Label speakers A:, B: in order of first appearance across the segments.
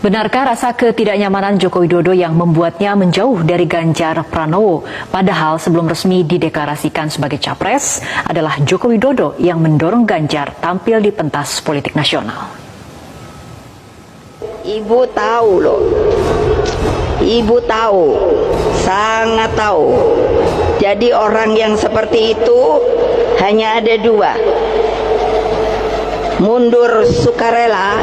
A: Benarkah rasa ketidaknyamanan Joko Widodo yang membuatnya menjauh dari Ganjar Pranowo? Padahal sebelum resmi dideklarasikan sebagai capres, adalah Joko Widodo yang mendorong Ganjar tampil di pentas politik nasional.
B: Ibu tahu loh, Ibu tahu, sangat tahu. Jadi orang yang seperti itu hanya ada dua: mundur sukarela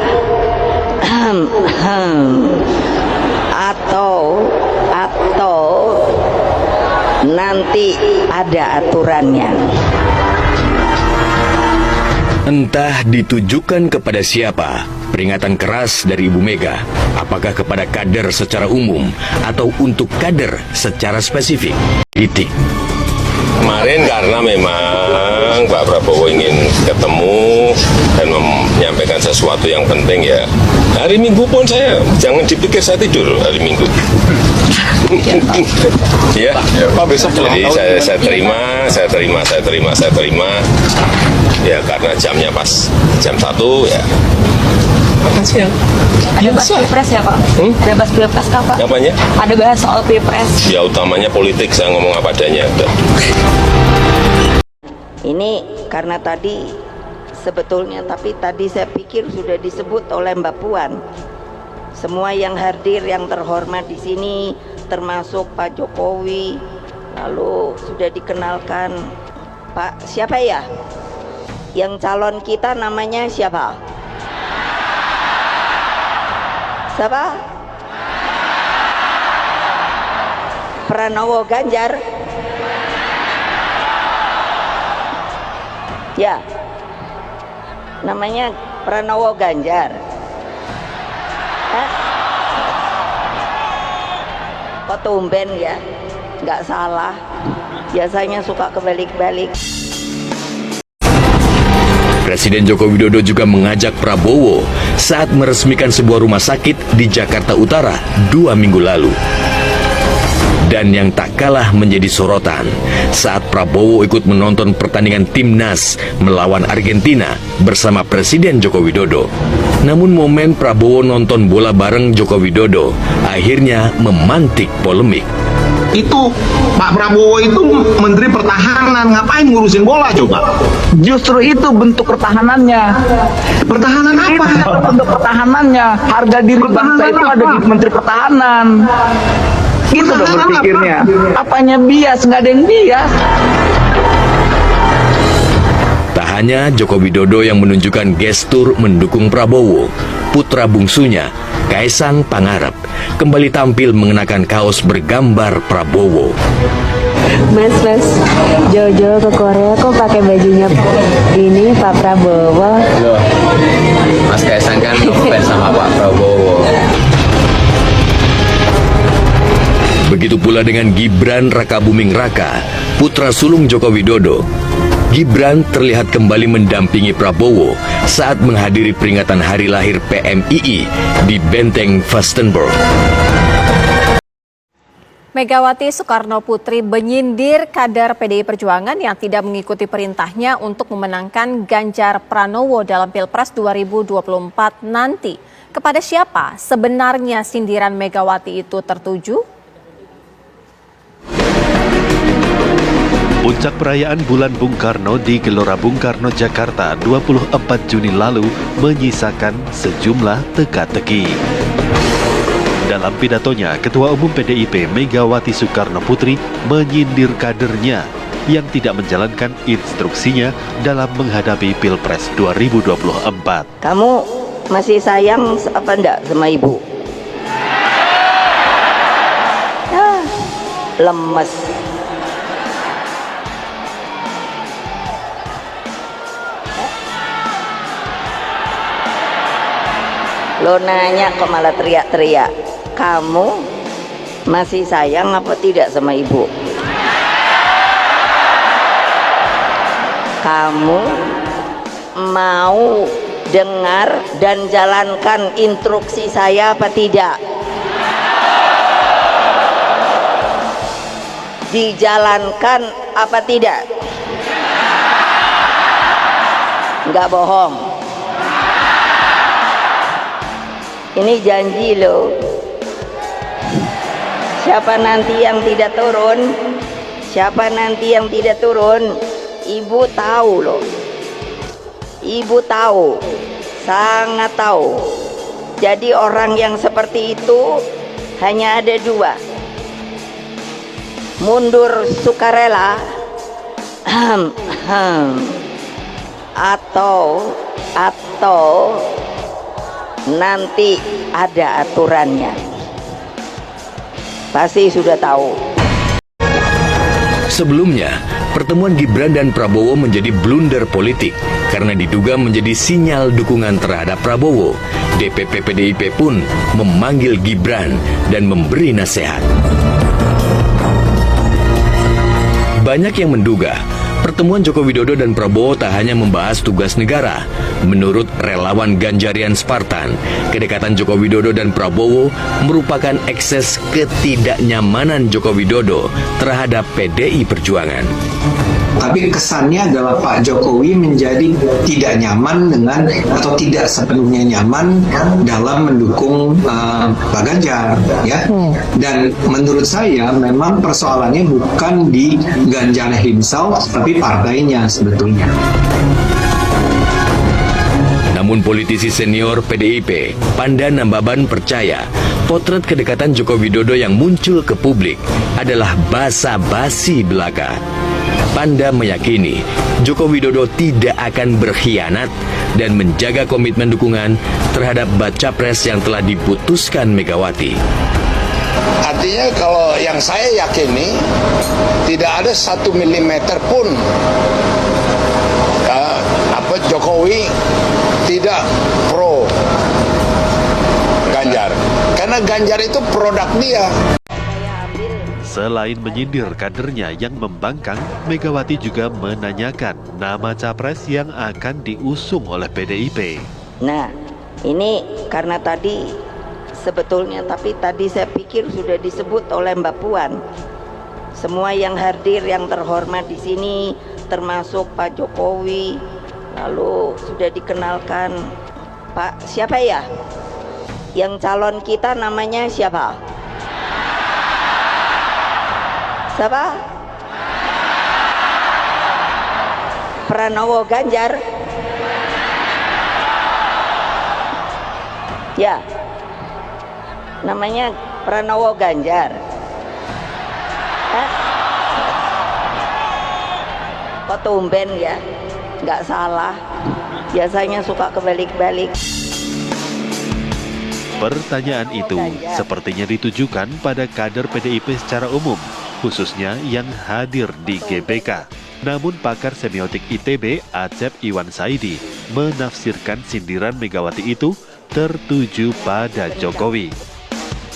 B: atau nanti ada aturannya.
C: Entah ditujukan kepada siapa, peringatan keras dari Ibu Mega, apakah kepada kader secara umum atau untuk kader secara spesifik. Titik.
D: Kemarin karena memang Pak Prabowo ingin ketemu dan menyampaikan sesuatu yang penting ya. Hari Minggu pun saya, jangan dipikir saya tidur hari Minggu. Ya, Pak besok. Jadi saya terima. Ya karena jamnya pas jam 1 ya. Makan siang.
E: Ada bahas pilpres ya Pak? Ada bahas pilpres kah Pak?
D: Apanya?
E: Ada bahas soal pilpres.
D: Ya utamanya politik, saya ngomong apa adanya.
B: Ini karena tadi sebetulnya, tapi tadi saya pikir sudah disebut oleh Mbak Puan. Semua yang hadir, yang terhormat di sini, termasuk Pak Jokowi, lalu sudah dikenalkan Pak siapa ya? Yang calon kita namanya siapa? Siapa? Pranowo Ganjar. Ya, namanya Pranowo Ganjar. Kok tumben ya? Nggak salah. Biasanya suka kebalik-balik.
C: Presiden Joko Widodo juga mengajak Prabowo saat meresmikan sebuah rumah sakit di Jakarta Utara 2 minggu lalu. Dan yang tak kalah menjadi sorotan saat Prabowo ikut menonton pertandingan Timnas melawan Argentina bersama Presiden Joko Widodo. Namun momen Prabowo nonton bola bareng Joko Widodo akhirnya memantik polemik.
F: Itu Pak Prabowo itu Menteri Pertahanan, ngapain ngurusin bola coba?
G: Justru itu bentuk pertahanannya.
F: Pertahanan apa?
G: Itu bentuk pertahanannya. Harga diri bangsa itu ada di Menteri Pertahanan. Gitu dong berpikirnya. Apanya bias, nggak ada yang bias.
C: Tak hanya Joko Widodo yang menunjukkan gestur mendukung Prabowo, putra bungsunya, Kaisang Pangarep, kembali tampil mengenakan kaos bergambar Prabowo.
H: Mas, Jojo ke Korea kok pakai bajunya ini Pak Prabowo?
I: Loh, Mas Kaisang kan ngefans sama Pak Prabowo.
C: Begitu pula dengan Gibran Rakabuming Raka, putra sulung Joko Widodo. Gibran terlihat kembali mendampingi Prabowo saat menghadiri peringatan hari lahir PMII di Benteng Vastenburg.
J: Megawati Soekarno Putri menyindir kader PDI Perjuangan yang tidak mengikuti perintahnya untuk memenangkan Ganjar Pranowo dalam Pilpres 2024 nanti. Kepada siapa sebenarnya sindiran Megawati itu tertuju?
K: Puncak perayaan Bulan Bung Karno di Gelora Bung Karno, Jakarta 24 Juni lalu menyisakan sejumlah teka-teki. Dalam pidatonya, Ketua Umum PDIP Megawati Soekarno Putri menyindir kadernya yang tidak menjalankan instruksinya dalam menghadapi Pilpres 2024.
B: Kamu masih sayang apa enggak sama ibu? Lemes. Lo nanya kok malah teriak-teriak. Kamu masih sayang apa tidak sama ibu? Kamu mau dengar dan jalankan instruksi saya apa tidak? Dijalankan apa tidak? Nggak bohong. Ini janji loh. Siapa nanti yang tidak turun? Siapa nanti yang tidak turun? Ibu tahu loh. Ibu tahu, sangat tahu. Jadi orang yang seperti itu hanya ada dua. Mundur sukarela atau nanti ada aturannya. Pasti sudah tahu.
C: Sebelumnya, pertemuan Gibran dan Prabowo menjadi blunder politik karena diduga menjadi sinyal dukungan terhadap Prabowo. DPP PDIP pun memanggil Gibran dan memberi nasihat. Banyak yang menduga pertemuan Joko Widodo dan Prabowo tak hanya membahas tugas negara. Menurut relawan Ganjarian Spartan, kedekatan Joko Widodo dan Prabowo merupakan ekses ketidaknyamanan Joko Widodo terhadap PDI Perjuangan.
L: Tapi kesannya adalah Pak Jokowi menjadi tidak nyaman dengan atau tidak sepenuhnya nyaman dalam mendukung Pak Ganjar, ya. Dan menurut saya memang persoalannya bukan di Ganjar himself, tapi partainya sebetulnya.
C: Namun politisi senior PDIP, Panda Nambaban percaya potret kedekatan Joko Widodo yang muncul ke publik adalah basa-basi belaka. Panda meyakini Joko Widodo tidak akan berkhianat dan menjaga komitmen dukungan terhadap baca pres yang telah diputuskan Megawati.
M: Artinya kalau yang saya yakini tidak ada 1 milimeter pun Jokowi tidak pro Ganjar, karena Ganjar itu produk dia.
K: Selain menyindir kadernya yang membangkang, Megawati juga menanyakan nama capres yang akan diusung oleh PDIP.
B: Nah, ini karena tadi sebetulnya, tapi tadi saya pikir sudah disebut oleh Mbak Puan. Semua yang hadir, yang terhormat di sini, termasuk Pak Jokowi, lalu sudah dikenalkan Pak siapa ya? Yang calon kita namanya siapa? Siapa? Pranowo Ganjar. Ya, namanya Pranowo Ganjar. Kok tumben ya? Nggak salah. Biasanya suka kebalik-balik.
K: Pertanyaan itu sepertinya ditujukan pada kader PDIP secara umum, khususnya yang hadir di GBK. Namun pakar semiotik ITB, Acep Iwan Saidi, menafsirkan sindiran Megawati itu tertuju pada Jokowi.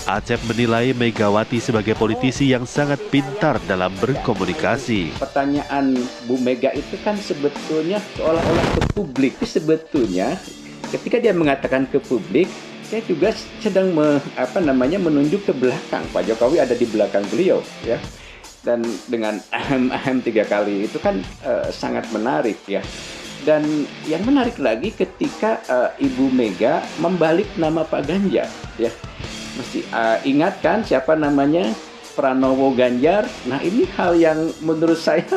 K: Acep menilai Megawati sebagai politisi yang sangat pintar dalam berkomunikasi.
N: Pertanyaan Bu Mega itu kan sebetulnya seolah-olah ke publik. Sebetulnya ketika dia mengatakan ke publik, saya juga sedang menunjuk ke belakang. Pak Jokowi ada di belakang beliau, ya. Dan dengan ahem 3 kali itu kan sangat menarik, ya. Dan yang menarik lagi ketika Ibu Mega membalik nama Pak Ganjar, ya. Mesti ingatkan siapa namanya, Pranowo Ganjar. Nah, ini hal yang menurut saya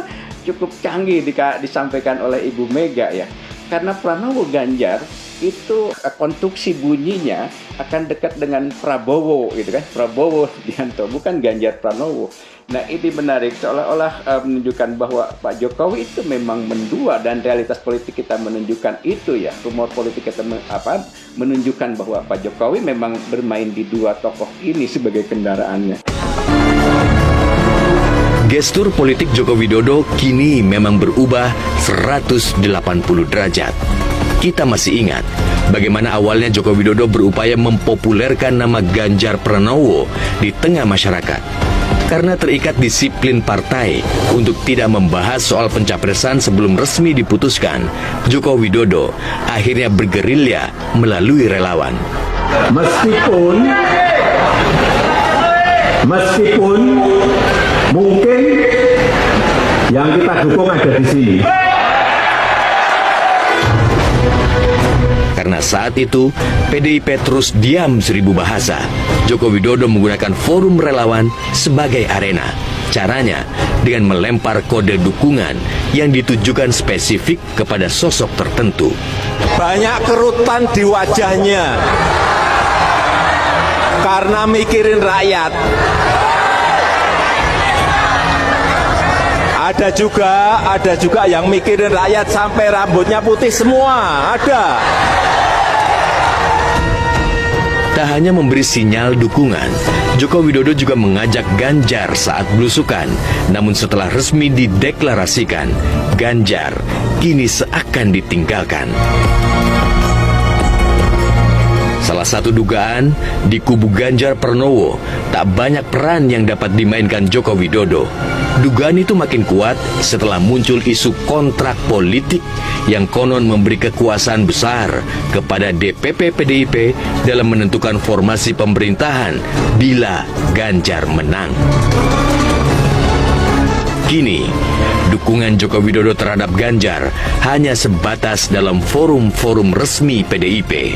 N: cukup canggih disampaikan oleh Ibu Mega, ya. Karena Pranowo Ganjar itu konstruksi bunyinya akan dekat dengan Prabowo, gitu kan, Prabowo Subianto, bukan Ganjar Pranowo. Nah, ini menarik, seolah-olah menunjukkan bahwa Pak Jokowi itu memang mendua, dan realitas politik kita menunjukkan itu, ya. Rumor politik kita menunjukkan bahwa Pak Jokowi memang bermain di dua tokoh ini sebagai kendaraannya.
C: Gestur politik Joko Widodo kini memang berubah 180 derajat. Kita masih ingat bagaimana awalnya Joko Widodo berupaya mempopulerkan nama Ganjar Pranowo di tengah masyarakat. Karena terikat disiplin partai untuk tidak membahas soal pencapresan sebelum resmi diputuskan, Joko Widodo akhirnya bergerilya melalui relawan.
F: Meskipun mungkin yang kita dukung ada di sini.
C: Karena Karena saat itu, PDIP terus diam seribu bahasa. Joko Widodo menggunakan forum relawan sebagai arena. Caranya dengan melempar kode dukungan yang ditujukan spesifik kepada sosok tertentu.
O: Banyak kerutan di wajahnya karena mikirin rakyat. Ada juga yang mikirin rakyat sampai rambutnya putih semua, ada.
C: Tak hanya memberi sinyal dukungan, Joko Widodo juga mengajak Ganjar saat belusukan. Namun setelah resmi dideklarasikan, Ganjar kini seakan ditinggalkan. Salah satu dugaan, di kubu Ganjar Pranowo, tak banyak peran yang dapat dimainkan Joko Widodo. Dugaan itu makin kuat setelah muncul isu kontrak politik yang konon memberi kekuasaan besar kepada DPP PDIP dalam menentukan formasi pemerintahan bila Ganjar menang. Kini, dukungan Joko Widodo terhadap Ganjar hanya sebatas dalam forum-forum resmi PDIP.